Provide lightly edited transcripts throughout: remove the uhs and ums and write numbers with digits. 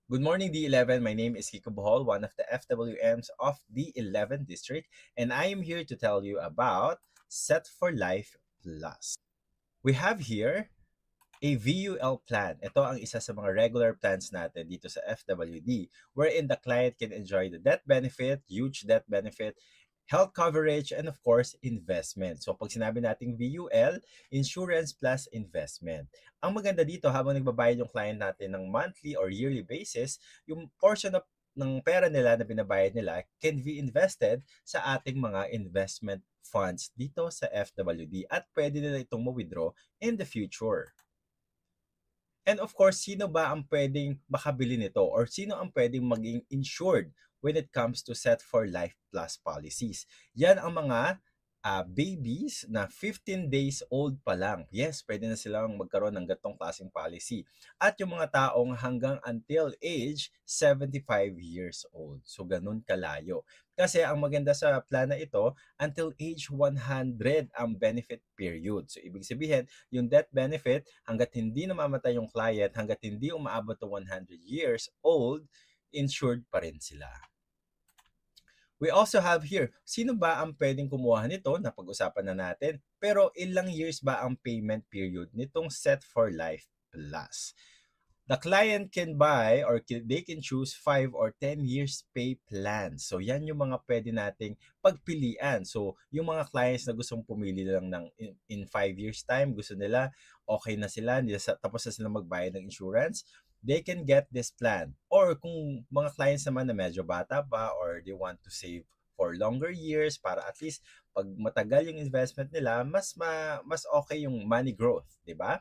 Good morning, D11. My name is Kiko Bohol, one of the FWMs of the 11th District, and I am here to tell you about Set for Life Plus. We have here a VUL plan. Ito ang isa sa mga regular plans natin dito sa FWD, wherein the client can enjoy the death benefit, huge death benefit, health coverage, and of course, investment. So pag sinabi nating VUL, insurance plus investment. Ang maganda dito, habang nagbabayad yung client natin ng monthly or yearly basis, yung portion ng pera nila na binabayad nila can be invested sa ating mga investment funds dito sa FWD at pwede nila itong ma-withdraw in the future. And of course, sino ba ang pwedeng makabili nito or sino ang pwedeng maging insured when it comes to Set for Life Plus policies? Yan ang mga babies na 15 days old pa lang. Yes, pwede na silang magkaroon ng gatong klaseng policy. At yung mga taong hanggang until age 75 years old. So, ganun kalayo. Kasi ang maganda sa plan na ito, until age 100 ang benefit period. So, ibig sabihin, yung death benefit, hanggat hindi namamatay yung client, hanggat hindi umaabot to 100 years old, insured pa rin sila. We also have here, sino ba ang pwedeng kumuha nito? Napag-usapan na natin. Pero ilang years ba ang payment period nitong Set for Life Plus? The client can buy or they can choose 5 or 10 years pay plans. So yan yung mga pwede nating pagpilian. So yung mga clients na gustong pumili lang ng in 5 years time, gusto nila okay na sila, tapos na sila magbayad ng insurance, they can get this plan. Or kung mga clients naman na medyo bata pa or they want to save for longer years para at least pag matagal yung investment nila, mas okay yung money growth, di ba?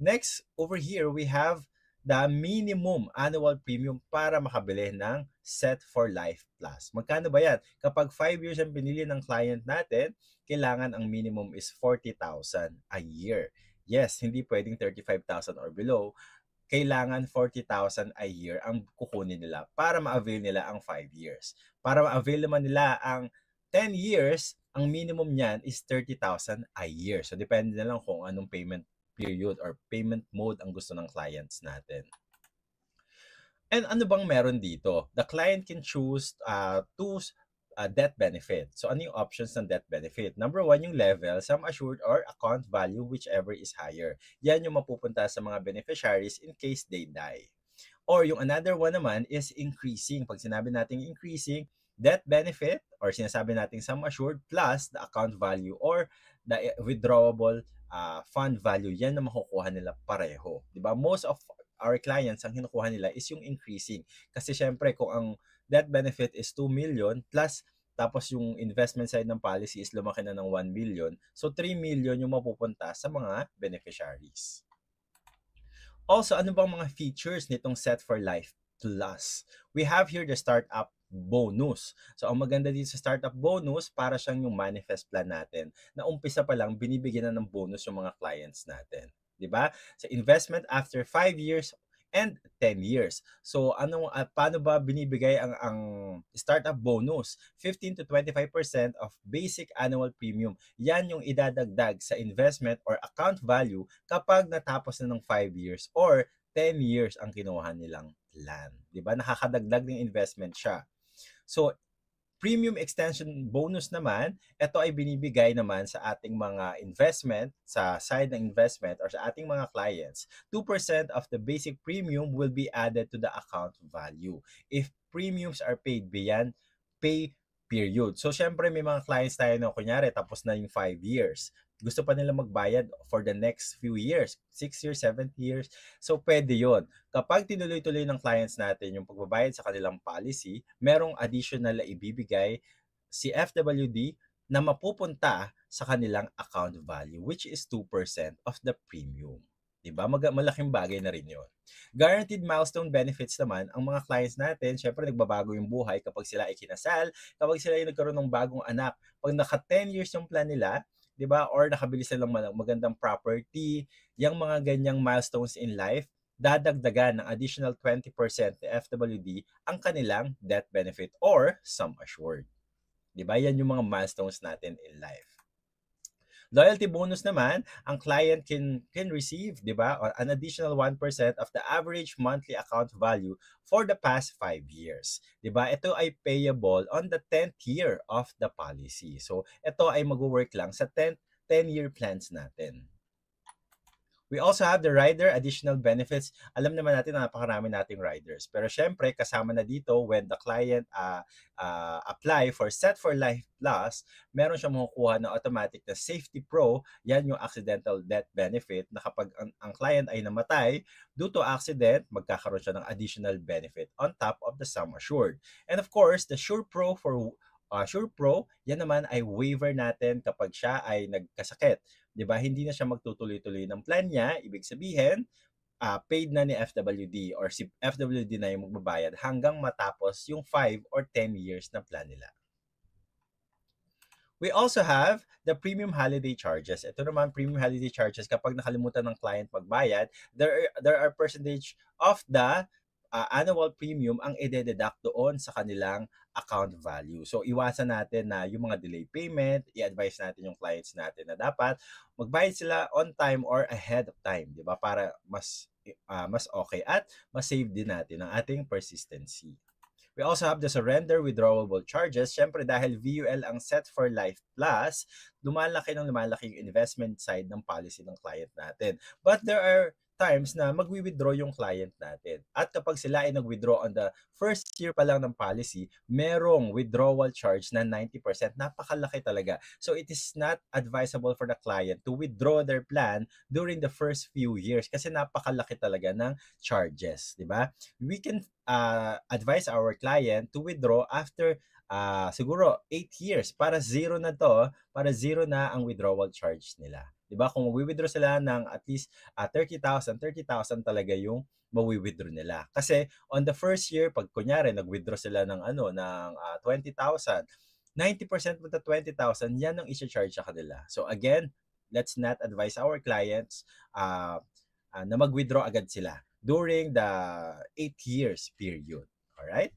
Next, over here, we have the minimum annual premium para makabili ng Set for Life Plus. Magkano ba yan? Kapag 5 years ang pinili ng client natin, kailangan ang minimum is 40,000 a year. Yes, hindi pwedeng 35,000 or below. Kailangan 40,000 a year ang kukunin nila para ma-avail nila ang 5 years. Para ma-avail naman nila ang 10 years, ang minimum niyan is 30,000 a year. So, depende na lang kung anong payment period or payment mode ang gusto ng clients natin. And ano bang meron dito? The client can choose two death benefit. So ano yung options ng death benefit? Number one, yung level, sum assured or account value, whichever is higher. Yan yung mapupunta sa mga beneficiaries in case they die. Or yung another one naman is increasing. Pag sinabi natin increasing, death benefit or sinasabi natin sum assured plus the account value or the withdrawable fund value, yan na makukuha nila pareho. Diba? Most of our clients, ang kinukuha nila is yung increasing. Kasi syempre, kung ang death benefit is 2 million plus tapos yung investment side ng policy is lumaki na ng 1 million, so 3 million yung mapupunta sa mga beneficiaries. Also, ano bang mga features nitong Set for Life Plus? We have here the startup bonus. So, ang maganda dito sa startup bonus, para siyang yung manifest plan natin na umpisa pa lang, binibigyan na ng bonus yung mga clients natin. 'Di ba? Sa investment after 5 years and 10 years. So, paano ba binibigay ang startup bonus? 15 to 25% of basic annual premium. Yan yung idadagdag sa investment or account value kapag natapos na ng 5 years or 10 years ang kinuha nilang plan. 'Di ba? Nakakadagdag ng investment siya. So, premium extension bonus naman, ito ay binibigay naman sa ating mga investment, sa side ng investment or sa ating mga clients. 2% of the basic premium will be added to the account value if premiums are paid beyond pay period. So, syempre may mga clients tayo na kunyari tapos na yung 5 years. Gusto pa nila magbayad for the next few years, 6 years, 7 years. So, pwede yon. Kapag tinuloy-tuloy ng clients natin yung pagbabayad sa kanilang policy, merong additional na ibibigay si FWD na mapupunta sa kanilang account value, which is 2% of the premium. Diba? Malaking bagay na rin yun. Guaranteed milestone benefits naman, ang mga clients natin, syempre nagbabago yung buhay kapag sila ay kinasal, kapag sila ay nagkaroon ng bagong anak. Pag naka 10 years yung plan nila, 'di ba? Or nakabili sila ng magandang property, yung mga ganyang milestones in life, dadagdagan ng additional 20% ni FWD ang kanilang death benefit or sum assured. 'Di ba? Yan yung mga milestones natin in life. Loyalty bonus naman, ang client can receive, 'di ba, an additional 1% of the average monthly account value for the past 5 years. 'Di ba? Ito ay payable on the 10th year of the policy. So, ito ay mag-work lang sa 10-year plans natin. We also have the rider additional benefits. Alam naman natin na napakarami nating riders. Pero syempre, kasama na dito when the client apply for Set for Life Plus, meron siyang makukuha na automatic na Safety Pro. Yan yung accidental death benefit na kapag ang client ay namatay due to accident, magkakaroon siya ng additional benefit on top of the sum assured. And of course, the Sure Pro for Sure Pro, yan naman ay waiver natin kapag siya ay nagkasakit. 'Di ba? Hindi na siya magtutuloy-tuloy ng plan niya, ibig sabihin, paid na ni FWD or si FWD na yung magbabayad hanggang matapos yung 5 or 10 years na plan nila. We also have the premium holiday charges. Ito naman, premium holiday charges, kapag nakalimutan ng client magbayad, there are percentage of the annual premium ang i-deduct doon sa kanilang account value. So, iwasan natin na yung mga delay payment, i-advise natin yung clients natin na dapat magbayad sila on time or ahead of time, di ba? Para mas okay at mas save din natin ang ating persistency. We also have the surrender withdrawable charges. Siyempre, dahil VUL ang Set for Life Plus, lumalaki yung investment side ng policy ng client natin. But there are times na magwi-withdraw yung client natin. At kapag sila ay nag-withdraw on the first year pa lang ng policy, merong withdrawal charge na 90%. Napakalaki talaga. So it is not advisable for the client to withdraw their plan during the first few years kasi napakalaki talaga ng charges, di ba? We can advise our client to withdraw after siguro 8 years para zero na ang withdrawal charge nila. 'Di ba? Kung magwi-withdraw sila ng at least 30,000 talaga yung mawi-withdraw nila. Kasi on the first year, pag kunyari nag-withdraw sila ng 20,000, 90% of the 20,000 yan ang i-charge sa kanila. So again, let's not advise our clients na mag-withdraw agad sila during the 8 years period. All right?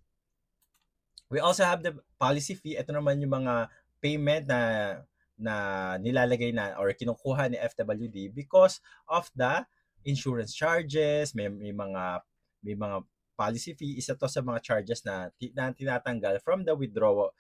We also have the policy fee. Ito naman yung mga payment na nilalagay na or kinukuha ni FWD because of the insurance charges, may mga policy fee. Isa to sa mga charges na tinatanggal from the withdrawable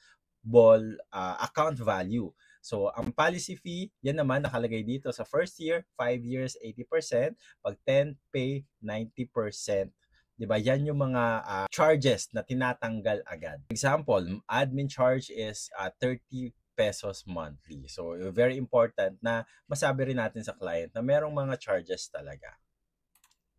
account value. So, ang policy fee, yan naman nakalagay dito sa first year, 5 years, 80%. Pag 10, pay 90%. Diba? Yan yung mga charges na tinatanggal agad. Example, admin charge is 30 pesos monthly. So, very important na masabi rin natin sa client na merong mga charges talaga.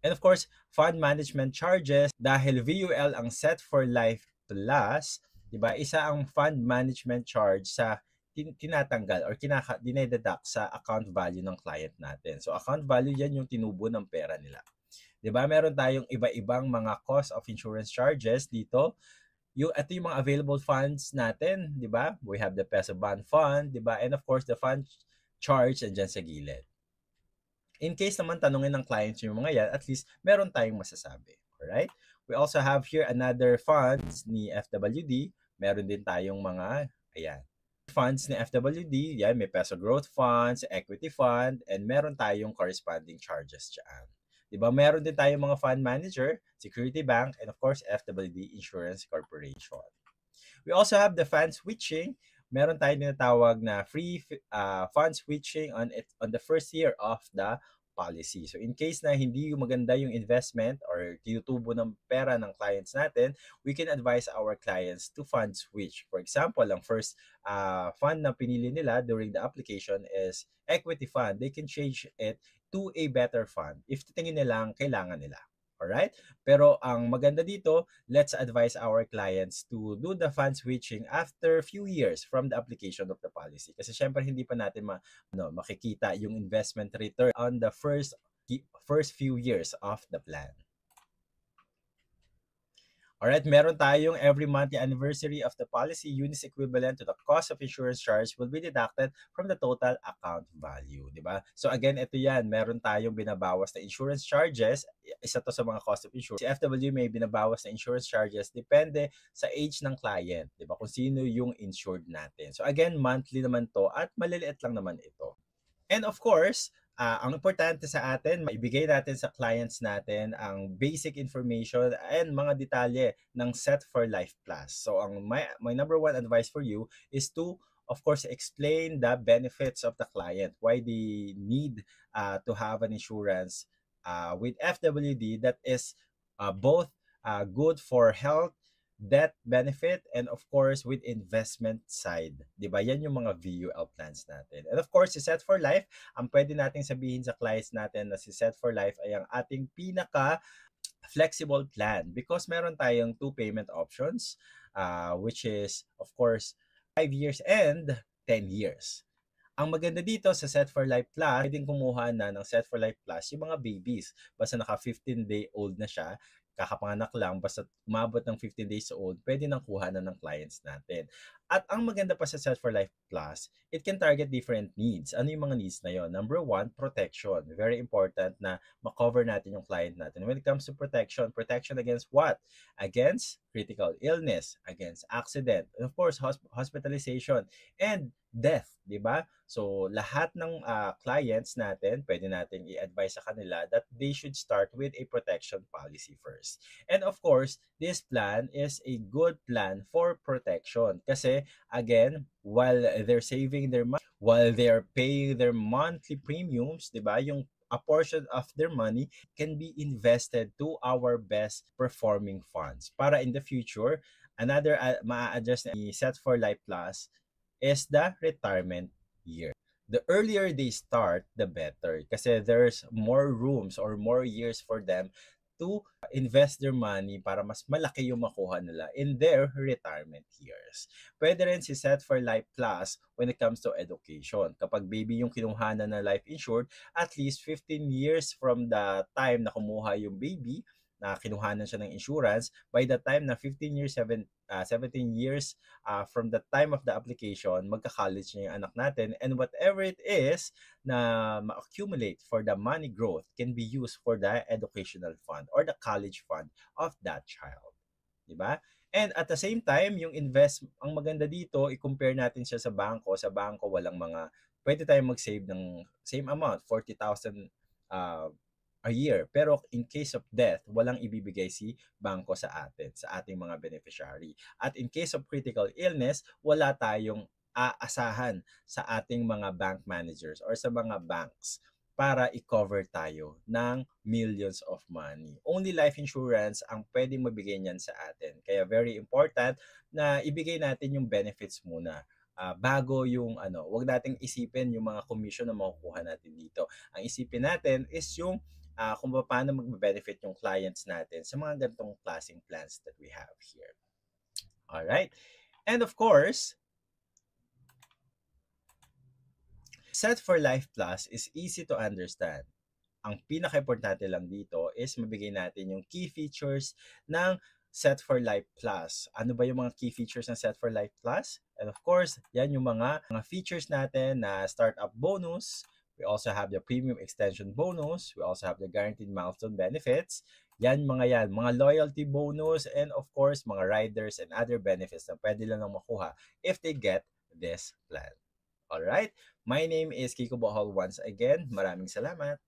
And of course, fund management charges, dahil VUL ang Set for Life Plus, diba, isa ang fund management charge sa tinatanggal or dinededuct sa account value ng client natin. So, account value yan yung tinubo ng pera nila. Diba, meron tayong iba-ibang mga cost of insurance charges dito. Ito yung mga available funds natin, di ba? We have the Peso Bond Fund, di ba? And of course, the fund charge andyan sa gilid. In case naman tanungin ng clients yung mga yan, at least meron tayong masasabi. Alright? We also have here another funds ni FWD. Meron din tayong mga, funds ni FWD. Yan, may Peso Growth Funds, Equity Fund, and meron tayong corresponding charges dyan. Diba? Meron din tayong mga fund manager, Security Bank, and of course, FWD Insurance Corporation. We also have the fund switching. Meron tayong tinatawag na free fund switching on the first year of the policy. So in case na hindi maganda yung investment or tinutubo ng pera ng clients natin, we can advise our clients to fund switch. For example, ang first fund na pinili nila during the application is equity fund. They can change it to a better fund if tingin nilang kailangan nila. Alright? Pero ang maganda dito, let's advise our clients to do the fund switching after few years from the application of the policy. Kasi syempre hindi pa natin makikita yung investment return on the first few years of the plan. Alright, meron tayong every monthly anniversary of the policy, units equivalent to the cost of insurance charge will be deducted from the total account value, di ba? So again, ito yan, meron tayong binabawas na insurance charges, isa to sa mga cost of insurance. Si FW may binabawas na insurance charges, depende sa age ng client, di ba? Kung sino yung insured natin. So again, monthly naman to at maliliit lang naman ito. And of course, ang importante sa atin, maibigay natin sa clients natin ang basic information and mga detalye ng Set for Life Plus. So my number one advice for you is to of course explain the benefits of the client, why they need to have an insurance with FWD that is both good for health, death benefit, and of course with investment side. 'Di ba? Yan yung mga VUL plans natin. And of course, si Set for Life, ang pwede nating sabihin sa clients natin na si Set for Life ay ang ating pinaka flexible plan because meron tayong two payment options which is of course 5 years and 10 years. Ang maganda dito sa Set for Life Plus, pwedeng kumuha na ng Set for Life Plus yung mga babies. Basta naka 15-day-old na siya, kakapanganak lang, basta umabot ng 15 days old, pwede nang kuha na ng clients natin. At ang maganda pa sa Set for Life Plus, it can target different needs. Ano yung mga needs na yon? Number one, protection. Very important na makover natin yung client natin. When it comes to protection, protection against what? Against critical illness, against accident, and of course, hospitalization, and death, di ba? So, lahat ng clients natin, pwede natin i-advise sa kanila that they should start with a protection policy first. And of course, this plan is a good plan for protection kasi again, while they're saving their money, while they're paying their monthly premiums, 'di ba? Yung a portion of their money can be invested to our best performing funds para in the future another ma-address ni Set for Life Plus is the retirement year. The earlier they start, the better. Kasi there's more rooms or more years for them to invest their money para mas malaki yung makuha nila in their retirement years. Pwede rin si Set for Life Plus when it comes to education. Kapag baby yung kinuhanan na life insured, at least 15 years from the time na kumuha yung baby, na kinuhanan siya ng insurance, by the time na 15 years, 17 years from the time of the application, magka-college na yung anak natin, and whatever it is na ma-accumulate for the money growth can be used for the educational fund or the college fund of that child. Diba? And at the same time, yung ang maganda dito, i-compare natin siya sa bangko. Sa bangko, walang pwede tayong mag-save ng same amount, 40,000 a year. Pero in case of death, walang ibibigay si bangko sa atin, sa ating mga beneficiary. At in case of critical illness, wala tayong aasahan sa ating mga bank managers or sa mga banks para i-cover tayo ng millions of money. Only life insurance ang pwedeng mabigay niyan sa atin. Kaya very important na ibigay natin yung benefits muna. Bago yung wag nating isipin yung mga commission na makukuha natin dito. Ang isipin natin is yung kung paano magbe-benefit yung clients natin sa mga ganitong klaseng plans that we have here. All right? And of course, Set for Life Plus is easy to understand. Ang pinaka-importante lang dito is mabigay natin yung key features ng Set for Life Plus. Ano ba yung mga key features ng Set for Life Plus? And of course, yan yung mga features natin na startup bonus. We also have the premium extension bonus. We also have the guaranteed milestone benefits. Yan, mga loyalty bonus, and of course, mga riders and other benefits na pwede lang makuha if they get this plan. Alright? My name is Kiko Bohol once again. Maraming salamat.